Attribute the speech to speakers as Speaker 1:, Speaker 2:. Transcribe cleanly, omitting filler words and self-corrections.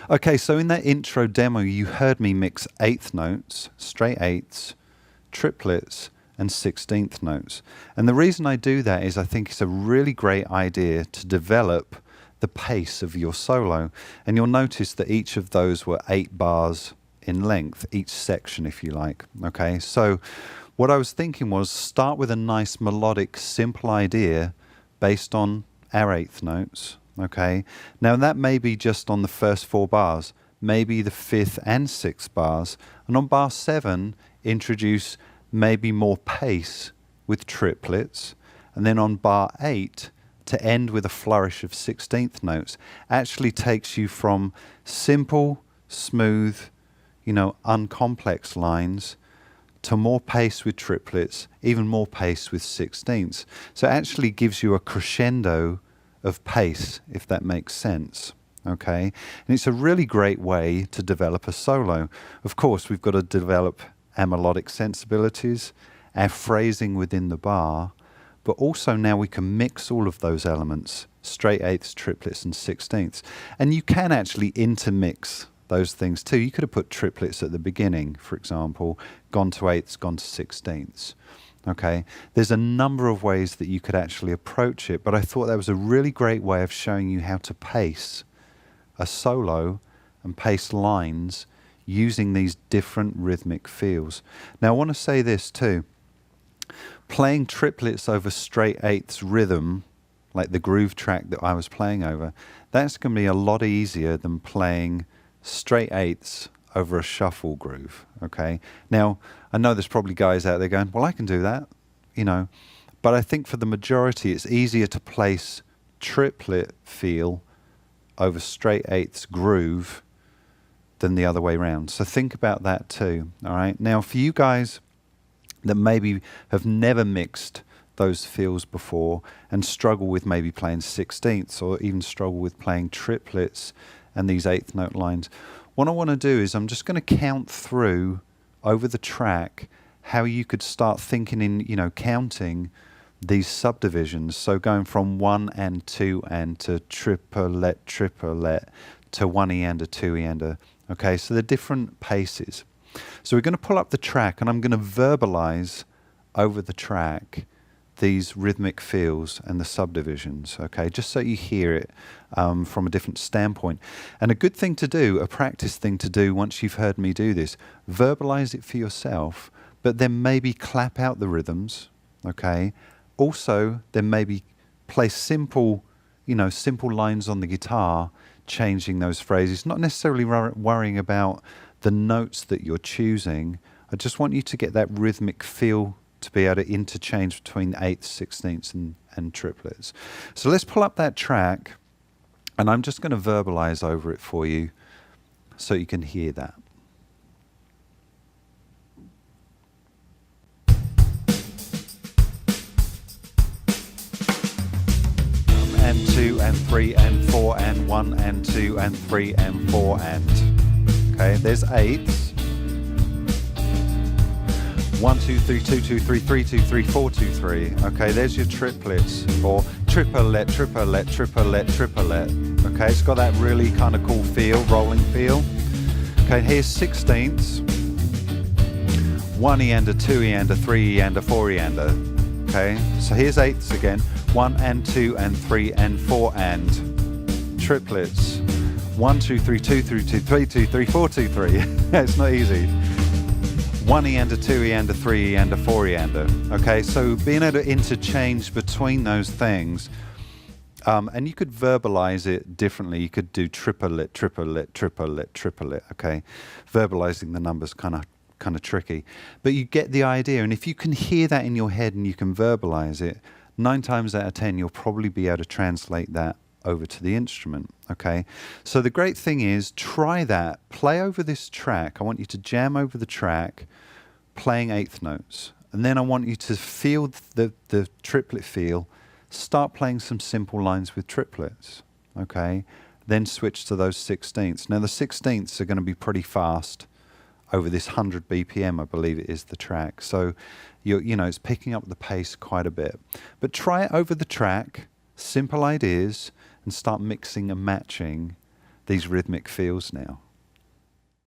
Speaker 1: Okay, so in that intro demo, you heard me mix eighth notes, straight eighths, triplets, and 16th notes. And the reason I do that is I think it's a really great idea to develop the pace of your solo. And you'll notice that each of those were 8 bars in length, each section, if you like. Okay, so what I was thinking was start with a nice melodic, simple idea based on our eighth notes. Okay, now that may be just on the first 4 bars, maybe the 5th and 6th bars, and on bar 7 introduce maybe more pace with triplets, and then on bar 8 to end with a flourish of 16th notes actually takes you from simple, smooth, uncomplex lines to more pace with triplets, even more pace with 16ths. So it actually gives you a crescendo of pace, if that makes sense. Okay, and it's a really great way to develop a solo. Of course, we've got to develop our melodic sensibilities, our phrasing within the bar, but also now we can mix all of those elements, straight eighths, triplets, and 16ths. And you can actually intermix those things too. You could have put triplets at the beginning, for example, gone to eighths, gone to 16ths. Okay, there's a number of ways that you could actually approach it, but I thought that was a really great way of showing you how to pace a solo and pace lines using these different rhythmic feels. Now I want to say this too, playing triplets over straight eighths rhythm, like the groove track that I was playing over, that's going to be a lot easier than playing straight eighths over a shuffle groove. Okay, now I know there's probably guys out there going, well, I can do that, but I think for the majority it's easier to place triplet feel over straight eighths groove than the other way around. So think about that too. All right, now for you guys that maybe have never mixed those feels before and struggle with maybe playing 16ths or even struggle with playing triplets and these eighth note lines, what I want to do is I'm just going to count through over the track how you could start thinking in, counting these subdivisions. So going from 1 and 2 and to triplet to 1 E and a 2 E and a. Okay, so they're different paces. So we're going to pull up the track and I'm going to verbalize over the track these rhythmic feels and the subdivisions, okay, just so you hear it from a different standpoint. And a good thing to do, a practice thing to do once you've heard me do this, verbalize it for yourself, but then maybe clap out the rhythms, okay? Also, then maybe play simple lines on the guitar, changing those phrases, not necessarily worrying about the notes that you're choosing. I just want you to get that rhythmic feel to be able to interchange between eighths, 16ths, and triplets. So let's pull up that track, and I'm just going to verbalize over it for you so you can hear that. And 2 and 3 and 4 and 1 and 2 and 3 and 4 and. Okay, there's eighths. 1, 2, 3, 2, 2, 3, 3, 2, 3, 4, 2, 3. Okay, there's your triplets, or triplet, triplet, triplet, triplet. Okay, it's got that really kind of cool feel, rolling feel. Okay, here's 16ths. 1 E and a 2 E and a 3 E and a 4 E and a. Okay, so here's eighths again. 1 and 2 and 3 and 4 and triplets. 1, 2, 3, 2, 3, 2, 3, 2, 3, 4, 2, 3. It's not easy. 1 E and a 2 E and a 3 E and a 4 E and a. Okay, so being able to interchange between those things, and you could verbalize it differently. You could do triplet, triplet, triplet, triplet. Okay, verbalizing the numbers kind of tricky, but you get the idea. And if you can hear that in your head and you can verbalize it, 9 times out of 10 you'll probably be able to translate that over to the instrument. Okay, so the great thing is try that, play over this track. I want you to jam over the track playing eighth notes, and then I want you to feel the triplet feel, start playing some simple lines with triplets. Okay, then switch to those 16ths. Now the 16ths are going to be pretty fast over this 100 BPM, I believe it is the track, so it's picking up the pace quite a bit. But try it over the track, simple ideas, and start mixing and matching these rhythmic feels now.